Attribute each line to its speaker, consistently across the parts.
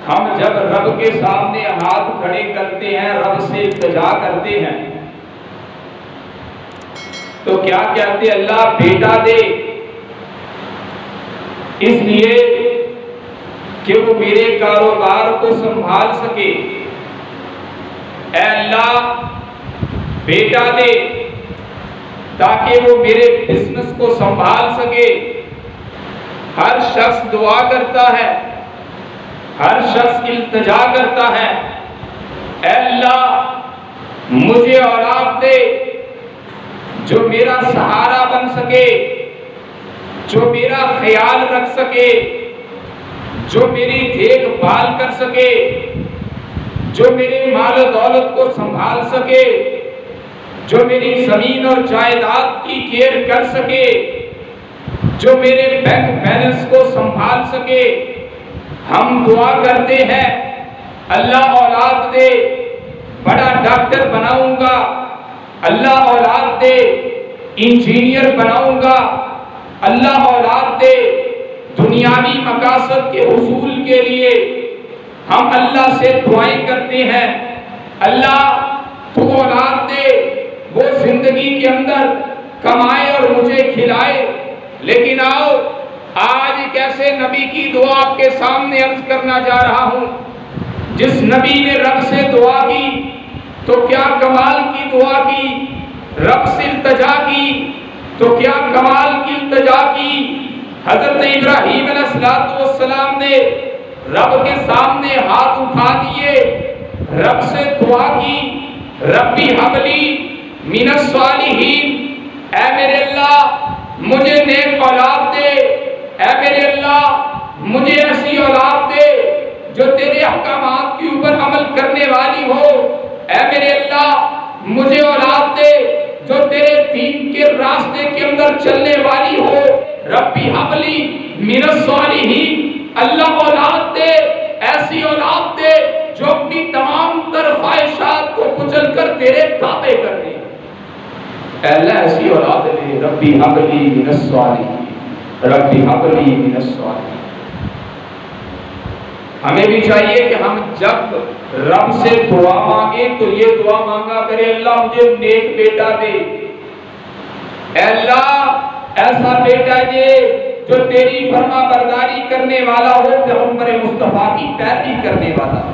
Speaker 1: ہم جب رب کے سامنے ہاتھ کھڑے کرتے ہیں، رب سے التجا کرتے ہیں، تو کیا کہتے ہیں؟ اللہ بیٹا دے، اس لیے کہ وہ میرے کاروبار کو سنبھال سکے۔ اے اللہ بیٹا دے تاکہ وہ میرے بزنس کو سنبھال سکے۔ ہر شخص دعا کرتا ہے، ہر شخص التجا کرتا ہے، اے اللہ مجھے اولاد دے جو میرا سہارا بن سکے، جو میرا خیال رکھ سکے، جو میری دیکھ بھال کر سکے، جو میرے مال و دولت کو سنبھال سکے، جو میری زمین اور جائیداد کی کیئر کر سکے، جو میرے بینک بیلنس کو سنبھال سکے۔ ہم دعا کرتے ہیں اللہ اولاد دے، بڑا ڈاکٹر بناؤں گا، اللہ اولاد دے انجینئر بناؤں گا، اللہ اولاد دے دنیاوی مقاصد کے حصول کے لیے ہم اللہ سے دعائیں کرتے ہیں۔ اللہ تو اولاد دے وہ زندگی کے اندر کمائے اور مجھے کھلائے۔ لیکن آؤ آج ایک ایسے نبی کی دعا آپ کے سامنے عرض کرنا جا رہا ہوں، جس نبی نے رب سے دعا کی تو کیا کمال کی دعا کی، رب سے التجا کی تو کیا کمال کی التجا کی۔ حضرت ابراہیم علیہ السلام نے رب کے سامنے ہاتھ اٹھا دیے، رب سے دعا کی، ربی حبلی من الصالحین، اے میرے اللہ مجھے نیک اولاد دے، اے میرے اللہ مجھے ایسی اولاد دے جو تیرے احکامات کے اوپر عمل کرنے والی ہو، اے میرے اللہ مجھے اولاد دے جو تیرے دین کے راستے کے اندر چلنے والی ہو۔ ربی حبلی من الصالحین، اللہ اولاد دے، ایسی اولاد دے جو اپنی تمام تر خواہشات کو کچل کر تیرے تابع کر دے۔ اے اللہ ایسی اولاد دے، ربی حبلی من الصالحین، ربی حبلی من الصالحین۔ ہمیں بھی چاہیے کہ ہم جب رب سے دعا مانگے تو یہ دعا مانگا کرے، اللہ مجھے نیک بیٹا دے، اے اللہ ایسا بیٹا دے جو تیری فرما برداری کرنے والا ہو، پیغمبر مصطفیٰ کی پیروی کرنے والا ہو،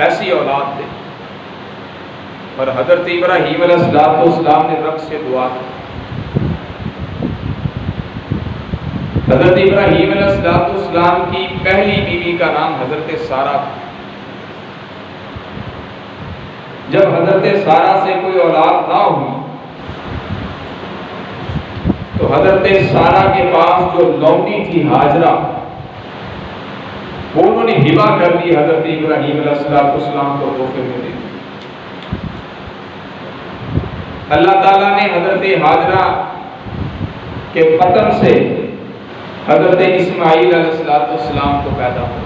Speaker 1: ایسی اولاد دے۔ اور حضرت ابراہیم علیہ السلام نے رب سے دعا کی۔ حضرت ابراہیم علیہ السلام کی پہلی بیوی کا نام حضرت سارہ تھا۔ جب حضرت سارہ سے کوئی اولاد نہ ہوئی تو حضرت سارہ کے پاس جو لونڈی تھی ہاجرہ، وہ انہوں نے ہبہ کر دی حضرت ابراہیم علیہ السلام کو تحفے میں دی۔ اللہ تعالیٰ نے حضرت ہاجرہ کے پتن سے حضرت اسماعیل علیہ السلام کو پیدا ہوا۔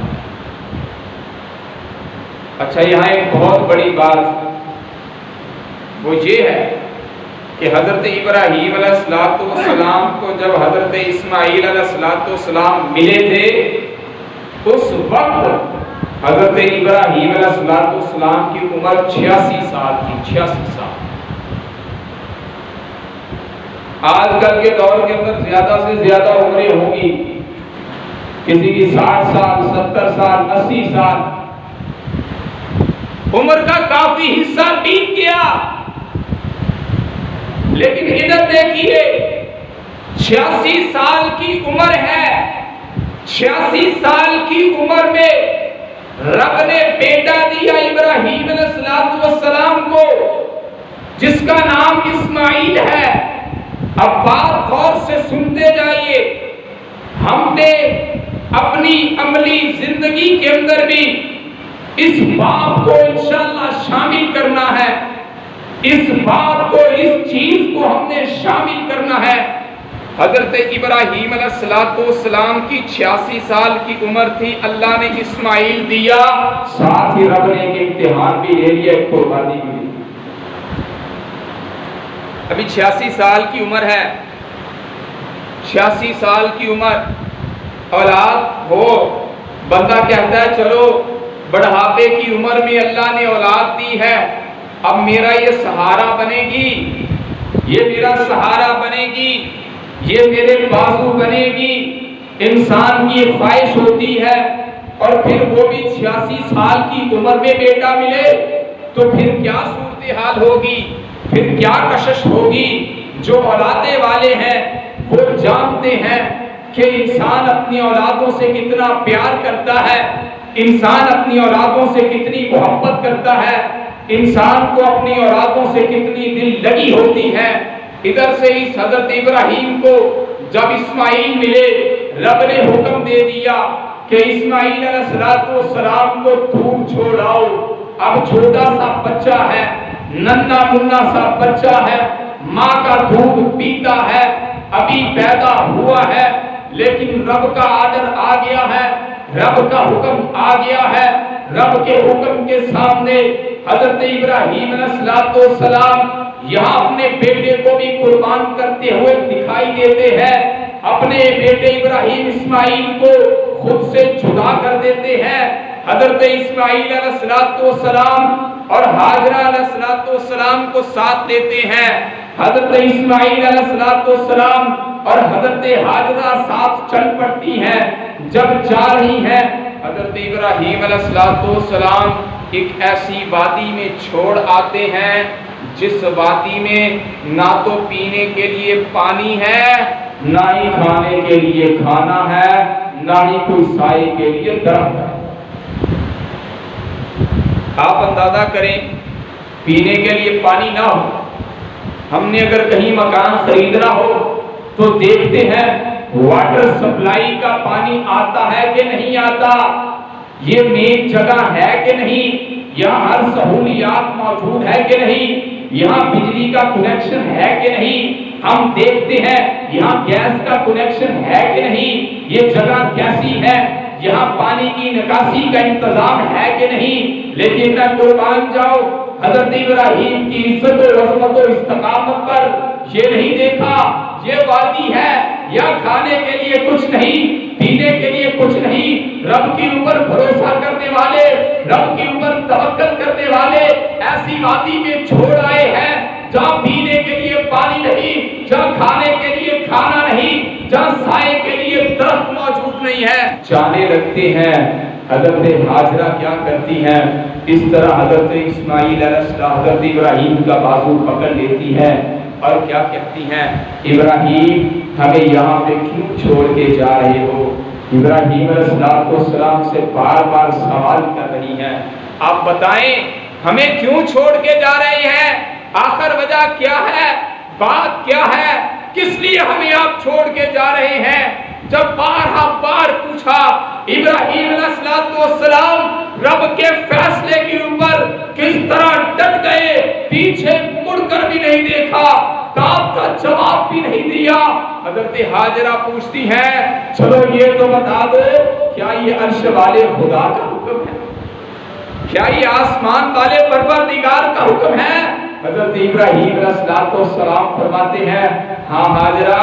Speaker 1: اچھا یہاں ایک بہت بڑی بات وہ یہ ہے کہ حضرت ابراہیم علیہ السلام کو جب حضرت اسماعیل علیہ السلام ملے تھے، اس وقت حضرت ابراہیم علیہ السلام کی عمر 86 سال تھی، 86 سال۔ آج کل کے دور کے اندر زیادہ سے زیادہ عمریں ہوں گی، کسی کی 60 سال، 70 سال، 80 سال، عمر کا کافی حصہ بیت گیا۔ لیکن ادھر دیکھیے 86 سال کی عمر ہے، 86 سال کی عمر میں رب نے بیٹا دیا ابراہیم علیہ السلام کو، جس کا نام اسماعیل ہے۔ اب بات غور سے سنتے جائیے، ہم نے اپنی عملی زندگی کے اندر بھی اس بات کو انشاءاللہ شامل کرنا ہے، اس بات کو، اس چیز کو ہم نے شامل کرنا ہے۔ حضرت ابراہیم علیہ السلام کی 86 سال کی عمر تھی، اللہ نے اسماعیل دیا، ساتھ ہی رب نے ایک امتحان بھی لے لیا، ایک قربانی بھی لی۔ ابھی 86 سال کی عمر ہے، 86 سال کی عمر، اولاد ہو بندہ کہتا ہے چلو بڑھاپے کی عمر میں اللہ نے اولاد دی ہے، اب میرا یہ سہارا بنے گی، یہ میرا سہارا بنے گی، یہ میرے بازو بنے گی۔ انسان کی خواہش ہوتی ہے، اور پھر وہ بھی 86 سال کی عمر میں بیٹا ملے تو پھر کیا صورتحال ہوگی، پھر کیا کشش ہوگی۔ جو اولادے والے ہیں وہ جانتے ہیں کہ انسان اپنی اولادوں سے کتنا پیار کرتا ہے، انسان اپنی اولادوں سے کتنی محبت کرتا ہے، انسان کو اپنی اولادوں سے کتنی دل لگی ہوتی ہے۔ ادھر سے اس حضرت ابراہیم کو جب اسماعیل ملے، رب نے حکم دے دیا کہ اسماعیل علیہ السلام کو دودھ چھوڑاؤ۔ اب چھوٹا سا بچہ ہے، ننھا منا سا بچہ ہے، ماں کا دودھ پیتا ہے، ابھی پیدا ہوا ہے، لیکن رب کا آرڈر آ گیا ہے، رب کا حکم آ گیا ہے۔ رب کے حکم کے سامنے حضرت ابراہیم علیہ السلام یہاں اپنے بیٹے کو بھی قربان کرتے ہوئے دکھائی دیتے ہیں، اپنے بیٹے ابراہیم اسماعیل کو خود سے جدا کر دیتے ہیں۔ حضرت اسماعیل علیہ السلام اور ہاجرہ علیہ السلام کو ساتھ لیتے ہیں۔ حضرت اسماعیل علیہ السلام اور حضرت ہاجرہ ساتھ چل پڑتی ہیں۔ جب جا رہی ہیں، حضرت ابراہیم علیہ السلام ایک ایسی وادی میں چھوڑ آتے ہیں جس وادی میں نہ تو پینے کے لیے پانی ہے، نہ ہی کھانے کے لیے کھانا ہے، نہ ہی کوئی سائے کے لیے درخت ہے۔ آپ اندازہ کریں، پینے کے لیے پانی نہ ہو، ہم نے اگر کہیں مکان خریدنا ہو تو دیکھتے ہیں واٹر سپلائی کا پانی آتا ہے کہ نہیں آتا، یہ مین جگہ ہے کہ نہیں، یہاں ہر سہولیات موجود ہے کہ نہیں، یہاں بجلی کا کنیکشن ہے کہ نہیں، ہم دیکھتے ہیں یہاں گیس کا کنیکشن ہے کہ نہیں، یہ جگہ کیسی ہے، یہاں پانی کی نکاسی کا انتظام ہے کہ نہیں۔ لیکن میں قربان جاؤ، حضرت ابراہیم کی عزت و عظمت و استقامت پر یہ نہیں دیکھا یہ وادی ہے، یا کھانے کے لیے کچھ نہیں، پینے کے لیے کچھ نہیں، رب کے اوپر بھروسہ کرنے والے، رب کے اوپر توکل کرنے والے ایسی وادی میں چھوڑ آئے ہیں جہاں پینے کے لیے پانی نہیں، جہاں کھانے کے لیے کھانا نہیں، جہاں سائے کے لیے درخت موجود نہیں ہے۔ جانے لگتے ہیں، حضرت ہاجرہ کیا کرتی ہیں، اس طرح حضرت اسماعیل علیہ السلام حضرت ابراہیم کا بازو پکڑ لیتی ہیں اور کیا کہتی ہیں، ابراہیم ہمیں یہاں پہ کیوں چھوڑ کے جا رہے ہو؟ ابراہیم علیہ السلام سے بار بار سوال کر رہی ہیں، آپ بتائیں ہمیں کیوں چھوڑ کے جا رہے ہیں، آخر وجہ کیا ہے، بات کیا ہے، کس لیے ہمیں آپ چھوڑ کے جا رہے ہیں؟ جب بار پوچھا، ابراہیم علیہ السلام رب کے فیصلے کے اوپر کس طرح ڈٹ گئے، پیچھے مڑ کر بھی نہیں دیکھا، آپ کا جواب بھی نہیں دیا۔ حضرت ہاجرہ پوچھتی ہیں، چلو یہ تو بتا دو، کیا یہ عرش والے خدا کا حکم ہے، کیا یہ آسمان والے پروردگار کا حکم ہے؟ حضرت ابراہیم علیہ السلام فرماتے ہیں، ہاں ہاجرہ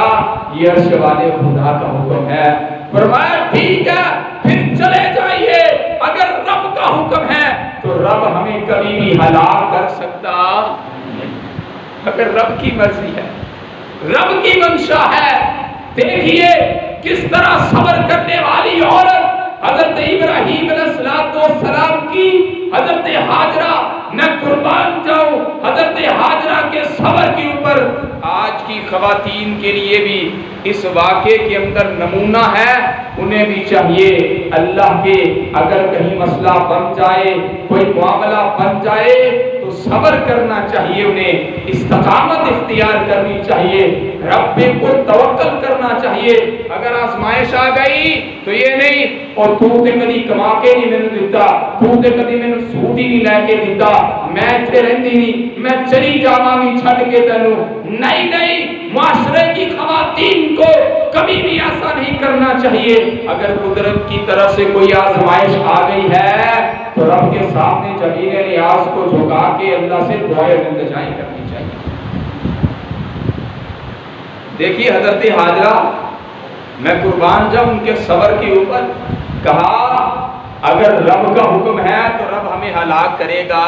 Speaker 1: یہ عرش والے خدا کا حکم ہے۔ فرمایا ٹھیک ہے، پھر چلے جائیے، اگر رب کا حکم ہے تو رب ہمیں کبھی بھی ہلاک کر سکتا نہیں، اگر رب کی مرضی ہے، رب کی منشا ہے۔ دیکھیے کس طرح صبر کرنے والی عورت حضرت ابراہیم علیہ السلام کی، حضرت ہاجرہ، میں قربان جاؤں حضرت ہاجرہ کے صبر کے اوپر آج کی خواتین کے لیے بھی اس واقعے کے اندر نمونہ ہے۔ انہیں بھی چاہیے اللہ کے اگر کہیں مسئلہ بن جائے، کوئی معاملہ بن جائے تو صبر کرنا چاہیے، انہیں استقامت اختیار کرنی چاہیے، رب کو توکل کرنا چاہیے۔ اگر آزمائش آ گئی تو یہ نہیں اور تو تے کدی کما کے نہیں مینوں دیتا، تو تے کدی مینوں سوٹ ہی نہیں لے کے دیتا، میں ایتھے رہندی نہیں، میں چلی جاواں گی چھڈ کے تینوں، نہیں، معاشرے کی خواتین کو کبھی بھی ایسا نہیں کرنا چاہیے۔ اگر قدرت کی طرف سے کوئی آزمائش آ گئی ہے تو رب کے سامنے زمین نیاز کو جھکا کے اللہ سے دعائیں التجائیں کرنی چاہیے۔ دیکھیے حضرت ہاجرہ، میں قربان جاؤں ان کے صبر کے اوپر، کہا اگر رب کا حکم ہے تو رب ہمیں ہلاک کرے گا،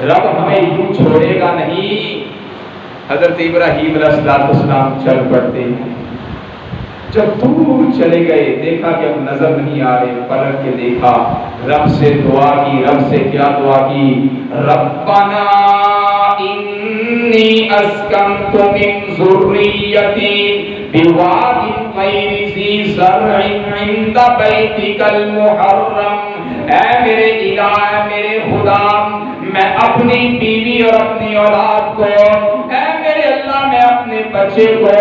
Speaker 1: رب ہمیں یوں چھوڑے گا نہیں۔ حضرت ابراہیم علیہ السلام چل پڑتے ہیں، جب دور چلے گئے دیکھا کہ اب نظر نہیں آ رہے، پلٹ کے دیکھا، رب سے دعا کی۔ رب سے کیا دعا کی؟ ربنا انی اسکنت من ذریتی بواد غیر ذی زرع عند بیتک المحرم۔ اے میرے الہ، میرے خدا، میں اپنی بیوی اور اپنی اولاد کو، اے میرے اللہ میں اپنے بچے کو،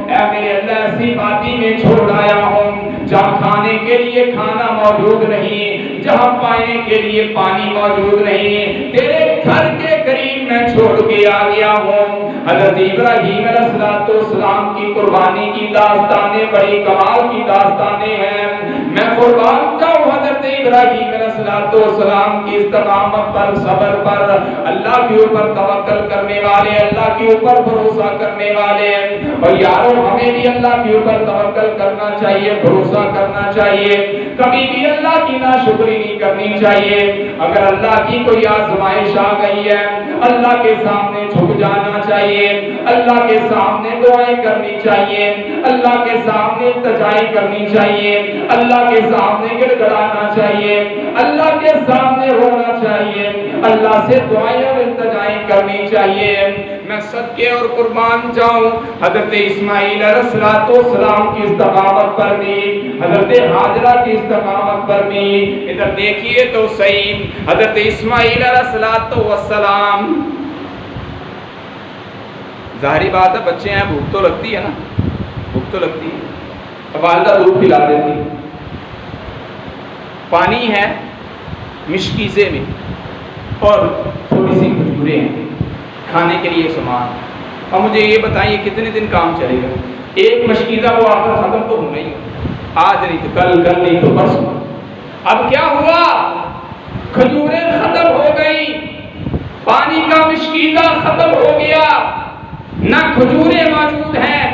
Speaker 1: اے میرے اللہ ایسی وادی میں چھوڑ آیا ہوں جہاں کھانے کے لیے کھانا موجود نہیں، جہاں پانے کے لیے پانی موجود نہیں، تیرے گھر کے قریب میں چھوڑ کے آ گیا ہوں۔ حضرت ابراہیم علیہ السلام کی قربانی کی داستانیں بڑی کمال کی داستانیں ہیں۔ میں قربان جاؤں حضرت ابراہیم علیہ السلام کی استقامت پر، صبر پر، اللہ کے اوپر توکل کرنے والے، اللہ کے اوپر بھروسہ کرنے والے۔ اور یارو ہمیں بھی اللہ کے اوپر توکل کرنا چاہیے، بھروسہ کرنا چاہیے، کبھی بھی اللہ کی ناشکری نہیں کرنی چاہیے۔ اگر اللہ کی کوئی آزمائش آ گئی ہے، اللہ کے سامنے جھک جانا چاہیے، اللہ کے سامنے دعائیں کرنی چاہیے، اللہ کے سامنے التجائی کرنی چاہیے، اللہ کے سامنے گڑ گڑانا چاہیے، اللہ کے سامنے رونا چاہیے، اللہ سے دعائیں اور التجائیں کرنی چاہیے۔ میں صدقے اور قربان جاؤں حضرت اسماعیل علیہ السلام کی استقامت پر بھی، حضرت ہاجرہ کی استقامت پر بھی۔ ادھر دیکھیے تو صحیح، حضرت اسماعیل علیہ السلام، ظاہری بات ہے بچے ہیں، بھوک تو لگتی ہے نا، بھوک تو لگتی ہے، والدہ دودھ پلا دیتی، پانی ہے مشکیزے میں اور تھوڑی سی کھجوریں ہیں، کھانے کے لیے سامان۔ اور مجھے یہ بتائیے کتنے دن کام چلے گا؟ ایک مشکیزہ وہ آخر ختم تو ہونا ہی، آج نہیں تو کل، کل نہیں تو پرسوں۔ اب کیا ہوا؟ کھجوریں ختم ہو گئی، پانی کا مشکیزہ ختم ہو گیا، نہ کھجوریں موجود ہیں،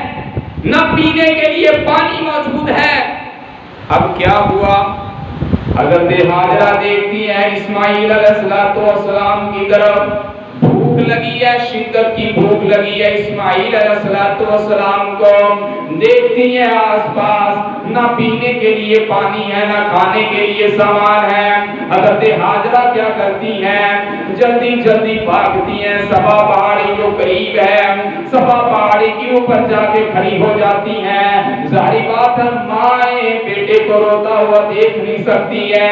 Speaker 1: نہ پینے کے لیے پانی موجود ہے۔ اب کیا ہوا؟ حضرت ہاجرہ دیکھتی ہے اسماعیل علیہ السلام کی طرف، بھوک لگی ہے، شدت کی بھوک لگی ہے اسماعیل علیہ السلام کو، دیکھتی ہے آس پاس نہ پینے کے لیے پانی ہے، نہ کھانے کے لیے سامان ہے۔ حضرت ہاجرہ کیا کرتی ہیں؟ جلدی جلدی بھاگتی ہیں، صفا پہاڑی جو قریب ہے، صفا پہاڑی کے اوپر جا کے کھڑی ہو جاتی ہیں۔ ظاہری بات ہے مائیں بیٹے کو روتا ہوا دیکھ نہیں سکتی ہے،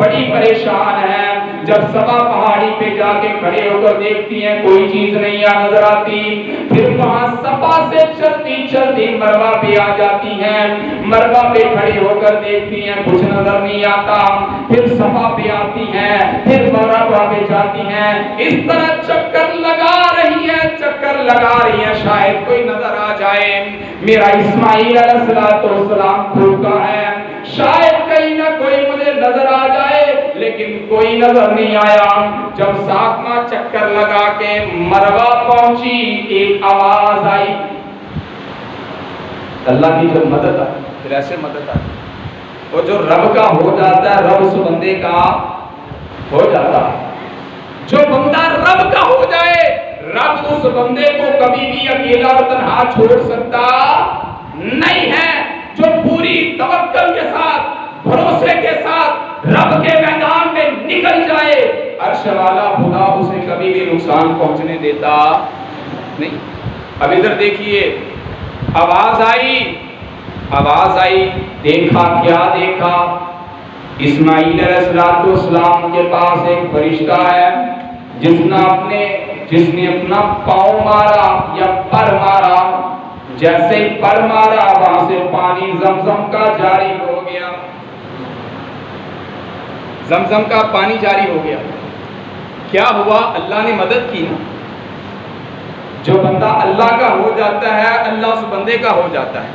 Speaker 1: بڑی پریشان ہے۔ جب صفا پہاڑی پہ جا کے کھڑے ہو کر دیکھتی ہیں کوئی چیز نہیں نظر آتی، پھر وہاں صفا سے چلتی چلتی مروہ پہ آ جاتی ہیں، مروہ پہ کھڑے ہو کر دیکھتی ہیں کچھ نظر نہیں آتا، پھر صفا پہ آتی ہیں، پھر مروہ پہ جاتی ہیں، اس طرح چکر لگا رہی ہیں، چکر لگا رہی ہیں، شاید کوئی نظر آ جائے، میرا اسماعیل علیہ السلام بھوکا ہے، شاید کہیں نہ کوئی مجھے نظر آ جائے، لیکن کوئی نظر نہیں آیا۔ جب ساتواں چکر لگا کے مروہ پہنچی، ایک آواز آئی، اللہ کی جو مدد آئی، پھر ایسے مدد آئی، وہ جو رب کا ہو جاتا ہے رب اس بندے کا ہو جاتا ہے۔ جو بندہ رب کا ہو جائے رب اس بندے کو کبھی بھی اکیلا اور تنہا چھوڑ سکتا نہیں ہے۔ جو پوری توکل کے ساتھ، بھروسے کے ساتھ رب کے میدان میں نکل جائے، عرش والا خدا اسے کبھی بھی نقصان پہنچنے دیتا نہیں۔ اب ادھر دیکھیے، آواز آئی، دیکھا، کیا دیکھا؟ اسماعیل علیہ السلام کے پاس ایک فرشتہ ہے جس نے اپنا پاؤں مارا یا پر مارا، جیسے ہی پر مارا وہاں سے پانی زمزم کا جاری ہو گیا، زمزم کا پانی جاری ہو گیا۔ کیا ہوا؟ اللہ نے مدد کی نا۔ جو بندہ اللہ کا ہو جاتا ہے اللہ اس بندے کا ہو جاتا ہے۔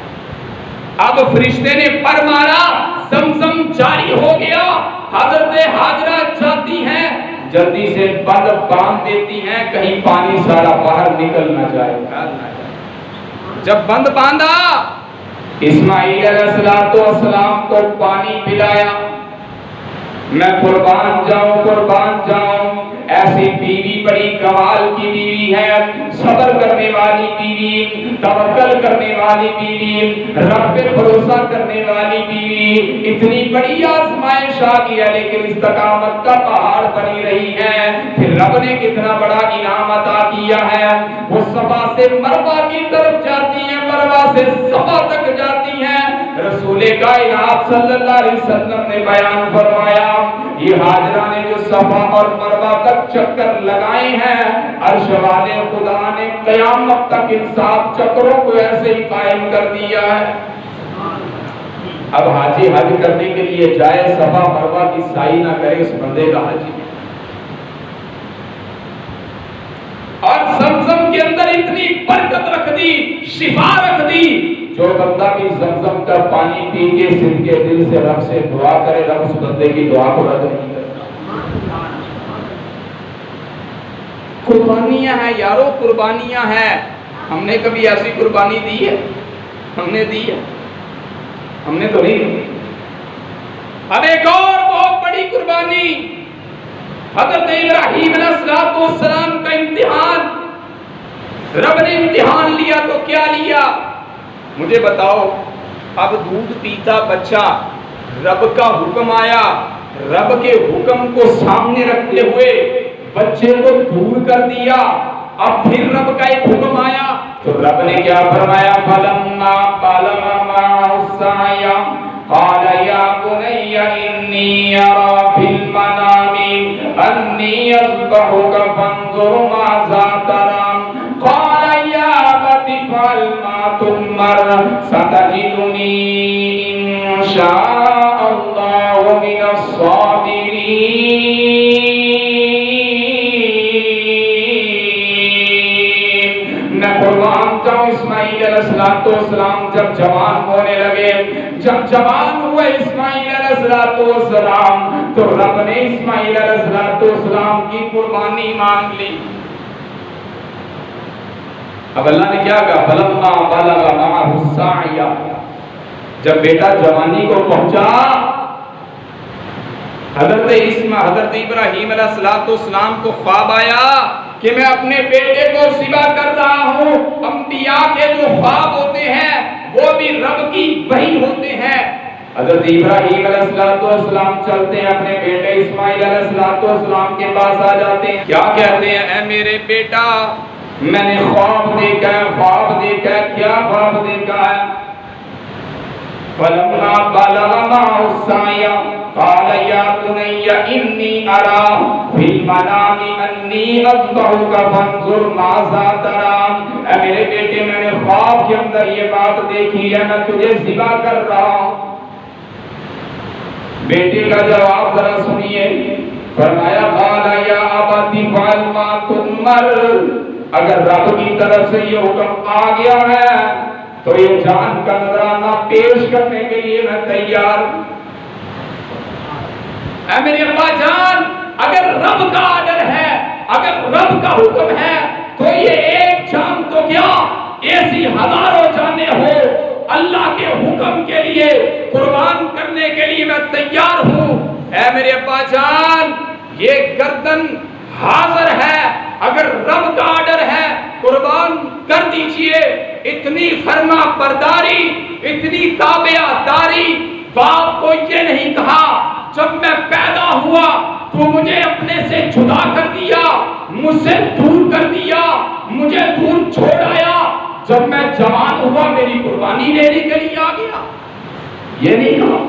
Speaker 1: اب فرشتے نے پر مارا، زمزم جاری ہو گیا، حضرت ہاجرہ جاتی ہیں، جلدی سے بند باندھ دیتی ہیں کہیں پانی سارا باہر نکل نہ جائے۔ جب بند باندھا، اسماعیل علیہ السلام کو پانی پلایا، میں قربان جاؤں ایسی بیوی بڑی کمال کی بیوی ہے، صبر کرنے والی بیوی، توکل کرنے والی بیوی، رب پہ بھروسہ کرنے والی بیوی، اتنی بڑی آزمائش آ گیا لیکن استقامت کا پہاڑ بنی رہی ہے۔ پھر رب نے کتنا بڑا انعام عطا کیا ہے، وہ صفا سے مروہ کی طرف جاتی ہیں، مروہ سے صفا تک جاتی ہیں۔ رسول کائنات صلی اللہ علیہ وسلم نے بیان فرمایا، یہ حاجرہ نے جو صفا اور مروہ تک چکر لگائے ہیں، عرش والے خدا نے قیامت تک ان 7 چکروں کو ایسے ہی قائم کر دیا ہے۔ اب حاجی حج کرنے کے لیے جائے، صفا مروہ کی سائی نہ کرے، اس بندے کا حج نہیں۔ اور زمزم کے اندر اتنی برکت رکھ دی، شفا رکھ دی، جو بندہ بھی زمزم کا پانی پی کے صدقے دل سے رب سے دعا کرے، رب اس بندے کی دعا کو رد نہیں کرتا۔ قربانیاں ہیں یارو، قربانیاں ہیں۔ ہم نے کبھی ایسی قربانی دی ہے؟ ہم نے دی ہے؟ ہم نے تو نہیں دی۔ اب ایک اور بہت بڑی قربانی، حضرت ابراہیم علیہ السلام کا امتحان۔ رب نے امتحان لیا تو کیا لیا؟ مجھے بتاؤ، اب دودھ پیتا بچہ، رب کا حکم آیا، رب کے حکم کو سامنے رکھتے ہوئے بچے کو دور کر دیا، اب پھر رب کا ایک حکم آیا تو رب نے کیا فرمایا؟ فَلَمَّا بَلَغَ مَعَهُ السَّعْيَ قَالَ يَا بُنَيَّ إِنِّي أَرَىٰ فِي الْمَنَامِ أَنِّي أَذْبَحُكَ فَانظُرْ مَاذَا تَرَىٰ قَالَ يَا أَبَتِ افْعَلْ مَا تُؤْمَرُ سَتَجِدُنِي إِن شَاءَ اللَّهُ مِنَ الصَّابِرِينَ۔ میں قربان جاؤں، اسماعیل علیہ السلام جب جوان ہونے لگے، جب جوان ہوئے اسماعیل علیہ السلام، تو رب نے اسماعیل علیہ السلام کی قربانی مانگ لی۔ اب اللہ نے کیا کہا؟ فلما بلغ معه السعي، جب بیٹا جوانی کو پہنچا، حضرت ابراہیم علیہ السلام کو خواب آیا کہ میں اپنے بیٹے کو ذبح کر رہا ہوں۔ انبیاء کے جو خواب ہوتے ہیں وہ بھی رب کی وحی ہوتے ہیں۔ حضرت ابراہیم علیہ السلام چلتے ہیں، اپنے بیٹے اسماعیل علیہ السلام کے پاس آ جاتے ہیں، کیا کہتے ہیں؟ اے میرے بیٹا، میں نے خواب دیکھا ہے۔ خواب دیکھا ہے؟ کیا خواب دیکھا ہے؟ فَلَمَّا بَلَغَ مَعَهُ السَّعْيَ قَالَ يَا بُنَيَّ إِنِّي أَرَىٰ فِي الْمَنَامِ أَنِّي أَذْبَحُكَ فَانظُرْ مَاذَا تَرَىٰ۔ اے میرے بیٹے، میں نے خواب کے اندر یہ بات دیکھی ہے، میں تجھے ذبح کر رہا ہوں۔ بیٹے کا جواب ذرا سنیے، فرمایا قَالَ يَا أَبَتِ افْعَلْ مَا تُؤْمَرُ، اگر رب کی طرف سے یہ حکم آ گیا ہے تو یہ جان کا نذرانہ پیش کرنے کے لیے میں تیار ہوں۔ اے میرے ابا جان، اگر رب کا آرڈر ہے، اگر رب کا حکم ہے تو یہ ایک جان تو کیا، ایسی ہزاروں جانیں ہو، اللہ کے حکم کے لیے قربان کرنے کے لیے میں تیار ہوں۔ اے میرے ابا جان، یہ گردن حاضر ہے، اگر رب کا آرڈر ہے قربان کر دیجئے۔ اتنی فرما برداری، اتنی تابع داری۔ باپ کو یہ نہیں کہا جب میں پیدا ہوا تو مجھے اپنے سے جدا کر دیا، مجھ سے دور کر دیا، مجھے دور چھوڑ آیا، جب میں جوان ہوا میری قربانی لینے کے لیے آ گیا۔ یہ نہیں کہا،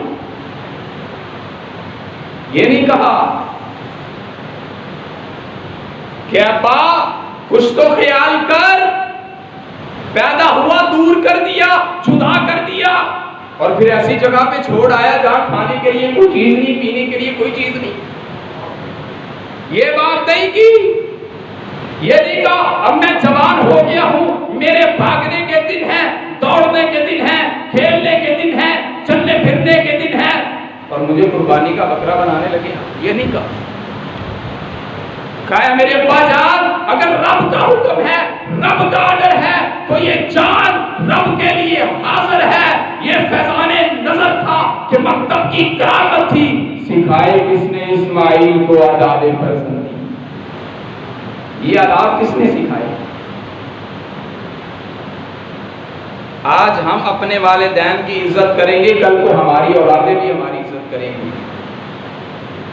Speaker 1: یہ نہیں کہا کہ ابا کچھ تو خیال کر، پیدا ہوا دور کر دیا، جدا کر دیا، اور پھر ایسی جگہ پہ چھوڑ آیا جہاں کھانے کے لیے کوئی چیز نہیں، پینے کے لیے کوئی چیز نہیں۔ یہ بات نہیں کی، یہ نہیں کہا اب میں جوان ہو گیا ہوں، میرے بھاگنے کے دن ہیں، دوڑنے کے دن ہیں، کھیلنے کے دن ہیں، چلنے پھرنے کے دن ہیں، اور مجھے قربانی کا بکرا بنانے لگے۔ یہ نہیں کہا، کہا میرے ابا جان، اگر رب کا حکم ہے، رب کا آرڈر ہے تو یہ جان رب کے لیے حاضر ہے۔ یہ فیضان نظر تھا کہ مکتب کی کرامت تھی، سکھائے؟ کس نے اسماعیل کو آداب فرزندی؟ یہ آداب کس نے سکھائے؟ آج ہم اپنے والدین کی عزت کریں گے، کل کو ہماری اولادیں بھی ہماری عزت کریں گی۔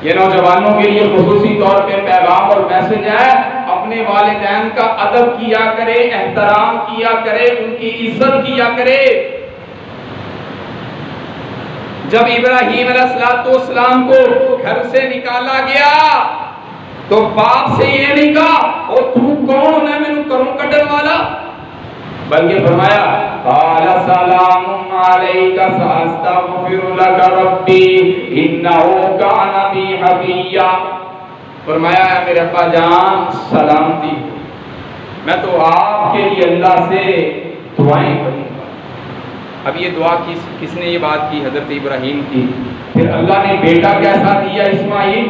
Speaker 1: یہ نوجوانوں کے لیے خصوصی طور پہ پیغام اور میسج ہے، اپنے والدین کا ادب کیا کرے، احترام کیا کرے، ان کی عزت کیا کرے۔ جب ابراہیم علیہ السلام کو گھر سے نکالا گیا تو باپ سے یہ نہیں کہا او تو کون ہے میں کروں کٹن والا، بلکہ فرمایا قال سلام علیک ساستغفر لک ربی انہ کان بی حفیا۔ فرمایا ہے میرے ابا جان سلامتی، میں تو آپ کے لیے اللہ سے دعائیں کروں گا۔ اب یہ دعا کس نے یہ بات کی؟ حضرت ابراہیم کی۔ پھر اللہ نے بیٹا کیسا دیا اسماعیل؟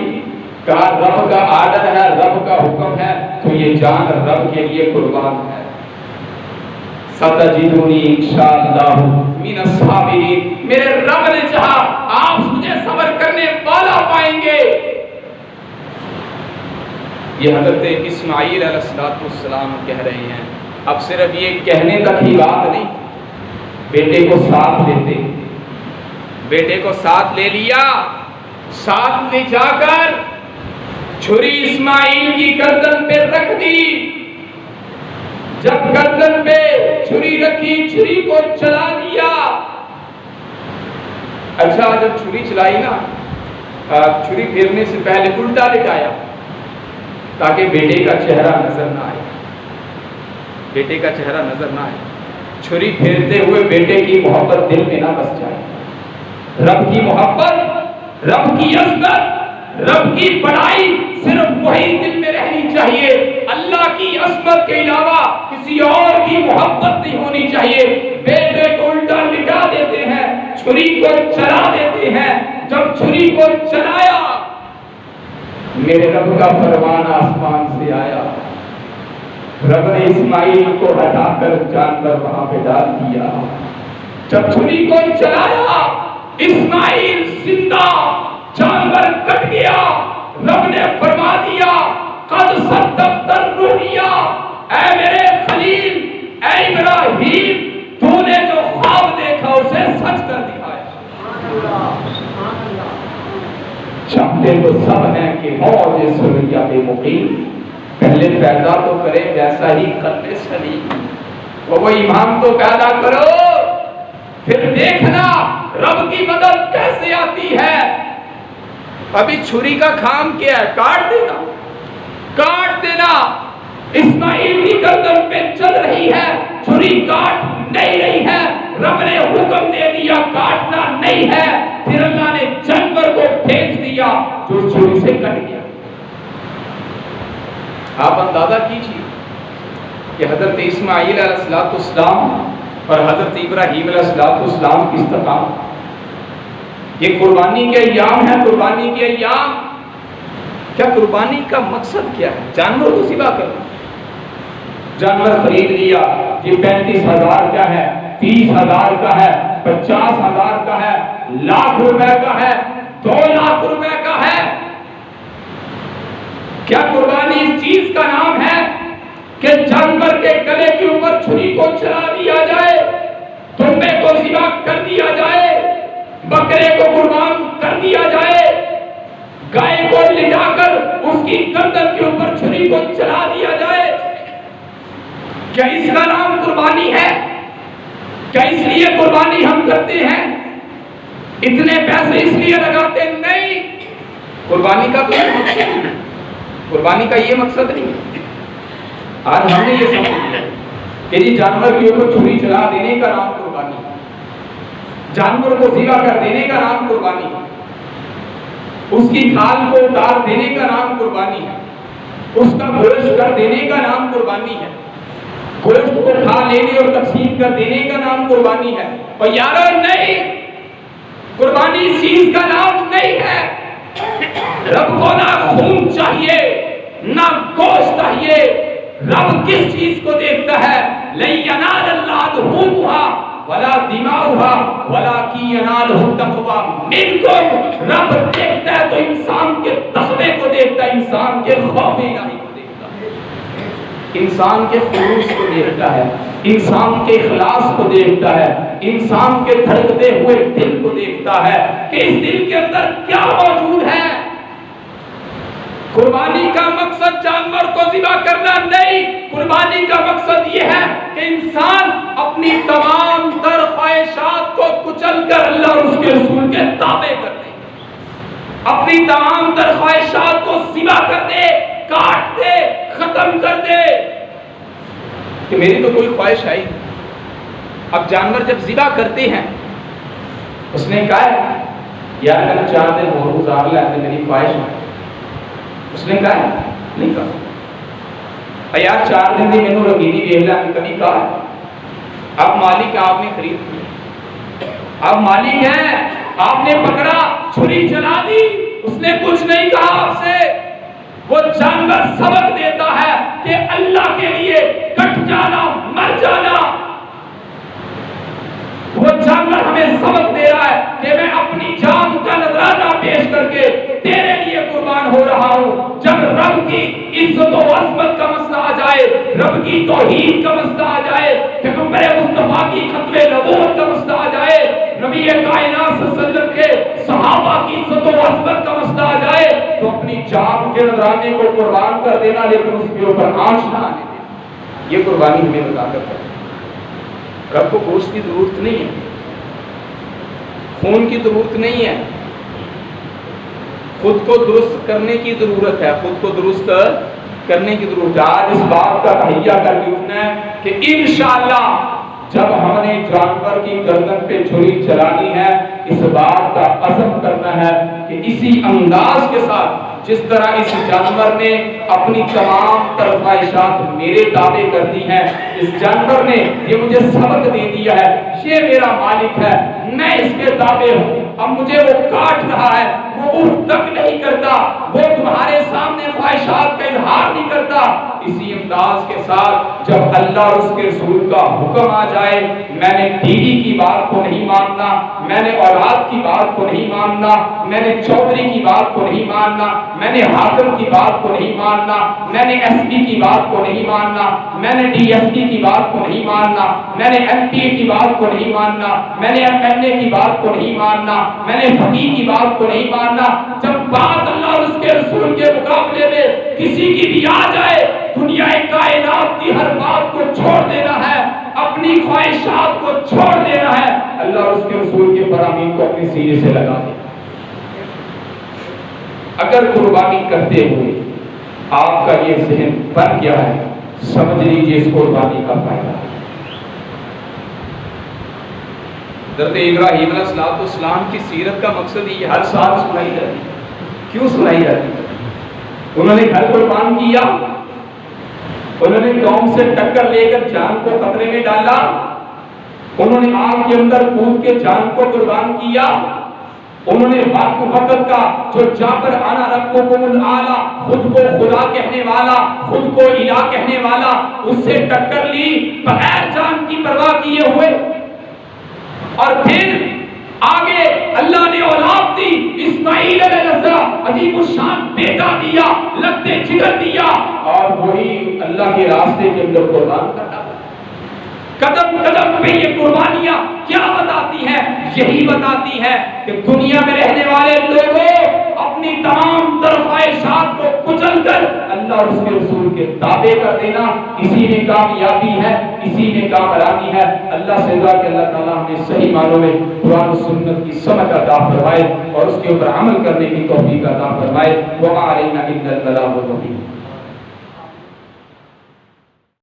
Speaker 1: کہا رب کا آرڈر ہے، رب کا حکم ہے تو یہ جان رب کے لیے قربان ہے۔ ستجدونی انشاءاللہ من الصابرین، میرے رب نے چاہا آپ مجھے صبر کرنے والا پائیں گے۔ یہ حضرت اسماعیل علیہ السلام کہہ رہے ہیں۔ اب صرف یہ کہنے تک ہی بات نہیں، بیٹے کو ساتھ لیتے، بیٹے کو ساتھ لے لیا، ساتھ لے جا کر چھری اسماعیل کی گردن پہ رکھ دی۔ جب گردن پہ چھری رکھی، چھری کو چلا دیا۔ اچھا جب چھری چلائی نا، چھری پھیرنے سے پہلے الٹا لٹایا تاکہ بیٹے کا چہرہ نظر نہ آئے، بیٹے کا چہرہ نظر نہ آئے۔ چھری پھیرتے ہوئے بیٹے کی محبت دل میں نہ بس جائے۔ رب کی محبت، رب کی عظمت، رب کی بڑائی صرف وہی دل میں رہنی چاہیے۔ اللہ کی عظمت کے علاوہ کسی اور کی محبت نہیں ہونی چاہیے۔ بیٹے کو الٹا لٹا دیتے ہیں، چھری کو چلا دیتے ہیں۔ جب چھری کو چلایا، میرے رب کا فرمان آسمان سے آیا، رب نے اسماعیل کو ہٹا کر جانور وہاں پہ ڈال دیا۔ جب چھری کو چلایا، اسماعیل زندہ، جانور کٹ گیا۔ رب نے فرما دیا قد صدقت الرؤیا، اے میرے خلیل، اے ابراہیم، تو نے جو خواب دیکھا اسے سچ کر دکھایا۔ چاہتے تو سب ہیں کہ موج سریا بے مقیم، پہلے پیدا تو کرے ویسا ہی قلب سلیم۔ وہ ایمان تو پیدا کرو، پھر دیکھنا رب کی مدد کیسے آتی ہے۔ ابھی چھری کا کام کیا ہے؟ کاٹ دینا، کاٹ دینا۔ اسماعیل کی گردن پہ چل رہی ہے، چھری کاٹ نہیں رہی ہے۔ رب نے حکم دے دیا کاٹنا نہیں ہے، پھر اللہ نے جانور کو بھیج دیا جو چھری سے کٹ گیا۔ آپ اندازہ کیجیے کہ حضرت اسماعیل علیہ السلام اور حضرت ابراہیم علیہ السلام کس طرح، یہ قربانی کے ایام ہیں، قربانی کے ایام۔ کیا قربانی کا مقصد کیا ہے؟ جانور کو ذبح کرنا۔ جانور خرید لیا، یہ 35,000 کا ہے، 30,000 کا ہے، 50,000 کا ہے، لاکھ روپے کا ہے، 2 لاکھ روپے کا ہے۔ کیا قربانی اس چیز کا نام ہے کہ جانور کے گلے کے اوپر چھری کو چلا دیا جائے، دمبے کو ذبح کر دیا جائے، بکرے کو قربان کر دیا جائے، گائے کو لٹا کر اس کی گردن کے اوپر چھری کو چلا دیا جائے؟ کیا اس کا نام قربانی ہے؟ کیا اس لیے قربانی ہم کرتے ہیں؟ اتنے پیسے اس لیے لگاتے نہیں۔ قربانی کا کوئی مقصد نہیں، قربانی کا یہ مقصد نہیں ہے۔ آج ہم نے یہ سمجھ لیا کہ جی جانور کے اوپر چھری چلا دینے کا نام قربانی ہے، جانور کو ذبح کر دینے کا نام قربانی ہے، اس کی کھال کو اتار دینے کا نام قربانی ہے، اس کا گوشت کر دینے کا نام قربانی ہے، گوشت کو کھا لینے اور تقسیم کر دینے کا نام قربانی ہے۔ اور یارو نہیں، قربانی اس چیز کا نام نہیں ہے۔ رب کو نہ خون چاہیے نہ گوشت چاہیے۔ رب کس چیز کو دیکھتا ہے؟ لَن يَنَالَ اللَّهَ لُحُومُهَا ولا دماؤها ولكن ينالہ التقوی منکم. رب دیکھتا ہے تو انسان کے تقوی کو دیکھتا ہے، انسان کے خوف الہی کو دیکھتا ہے، انسان کے خلوص کو دیکھتا ہے، انسان کے اخلاص کو دیکھتا ہے، انسان کے دھڑکتے ہوئے دل کو دیکھتا ہے کہ اس دل کے اندر کیا موجود ہے. قربانی کا مقصد جانور کو ذبح کرنا نہیں، قربانی کا مقصد یہ ہے کہ انسان اپنی تمام تر خواہشات کو کچل کر اللہ اور اس کے رسول کے تابع کر دے، اپنی تمام تر خواہشات کو ذبح کر دے، کاٹ دے، ختم کر دے کہ میری تو کوئی خواہش آئی. اب جانور جب ذبح کرتے ہیں، اس نے کہا یار اگر 4 دن اور گزار لیتے میری خواہش ہے، اس نے کہا نہیں کہا یار 4 دن دی مینوں رنگینی ویکھ لے، کبھی کہا. اب مالک آپ نے خرید لیا، اب مالک ہے، آپ نے پکڑا، چھری چلا دی، اس نے کچھ نہیں کہا آپ سے. وہ جانور سبق دیتا ہے کہ اللہ کے لیے کٹ جانا، مر جانا. وہ جانور ہمیں سبق دے رہا ہے کہ میں اپنی جان کا نذرانہ پیش کر کے تیرے لیے قربان ہو رہا ہوں. جب رب کی عزت و عظمت کا مسئلہ آ جائے، رب کی توحید کا مسئلہ آ جائے، پیغمبر مصطفیٰ کی ختم نبوت کا مسئلہ آ جائے، نبی کائنات صلی اللہ علیہ وسلم کے صحابہ کی عزت و عظمت کا مسئلہ آ جائے تو اپنی جان کے نذرانے کو قربان کر دینا، لیکن اس کے اوپر آنچ نہ آنے دینا. یہ قربانی ہمیں بتا کر ہے. رب کو گوشت کی ضرورت نہیں ہے، خون کی ضرورت نہیں ہے، خود کو درست کرنے کی ضرورت ہے، خود کو درست کرنے کی ضرورت ہے. آج اس بات کا تہیہ کر کے اٹھنا ہے کہ انشاءاللہ جب ہم نے جانور کی گردن پہ چھری چلانی ہے، اس بات کا عزم کرنا ہے کہ اسی انداز کے ساتھ جس طرح اس جانور نے اپنی تمام تر خواہشات میرے تابع کر دی ہیں، اس جانور نے یہ مجھے سبق دے دیا ہے، یہ میرا مالک ہے، میں اس کے تابع ہوں. اب مجھے وہ کاٹ رہا ہے، وہ اٹھ تک نہیں کرتا، وہ تمہارے سامنے خواہشات کا اظہار نہیں کرتا. اسی انداز کے ساتھ جب اللہ اور اس کے رسول کا حکم آ جائے، میں نے بیوی کی بات کو نہیں ماننا، میں نے اولاد کی بات کو نہیں ماننا، میں نے چودھری کی بات کو نہیں ماننا، میں نے حاکم کی بات کو نہیں ماننا، میں نے ایس پی کی بات کو نہیں ماننا، میں نے ڈی ایس پی کی بات کو نہیں ماننا، میں نے ایم پی کی بات کو نہیں ماننا، میں نے ایم ایل اے کی بات کو نہیں ماننا، میں نے فقیر کی بات کو نہیں ماننا. جب بات اللہ اور اس کے رسول کے مقابلے میں کسی کی بھی آ جائے، دنیا کائنات کی ہر بات کو چھوڑ دینا ہے، اپنی خواہشات کو چھوڑ دینا ہے، اللہ اور اس کے رسول کے فرامین کو اپنے سینے سے لگا دیں. اگر قربانی کرتے ہوئے آپ کا یہ ذہن بن گیا ہے، سمجھ لیجیے اس قربانی کا فائدہ. حضرت ابراہیم علیہ السلام کی سیرت کا مقصد یہ ہر سال سنائی جاتی ہے. کیوں سنائی جاتی ہے؟ انہوں نے گھر قربان کیا، انہوں نے قوم سے ٹکر لے کر جان کو خطرے میں ڈالا، انہوں نے آگ کے اندر کود کے جان کو قربان کیا، انہوں نے وقت کا جو جابر انا ربکم الاعلی، خود کو خدا کہنے والا، خود کو الہ کہنے والا، اس سے ٹکر لی بغیر جان کی پرواہ کیے ہوئے. اور پھر آگے اللہ نے اولاد دی، اسماعیل علیہ السلام عظیم الشان بیٹا دیا، لگتے جگر دیا، اور وہی اللہ کے راستے کے اندر قربان کرنا. قدم قدم پہ یہ قربانیاں کیا بتاتی ہیں؟ یہی بتاتی ہیں کہ دنیا میں رہنے والے لوگوں اپنی تمام تر خواہشات کو کچل کر اللہ اور اس کے رسول کے تابع کر دینا، اسی میں کامیابی ہے، اسی میں کامیابی ہے. اللہ سے دعا کہ اللہ تعالیٰ ہمیں صحیح معنوں میں قرآن و سنت کی سمجھ عطا فرمائے اور اس کے اوپر عمل کرنے کی توفیق عطا فرمائے. وما علینا الا البلاغ المبین.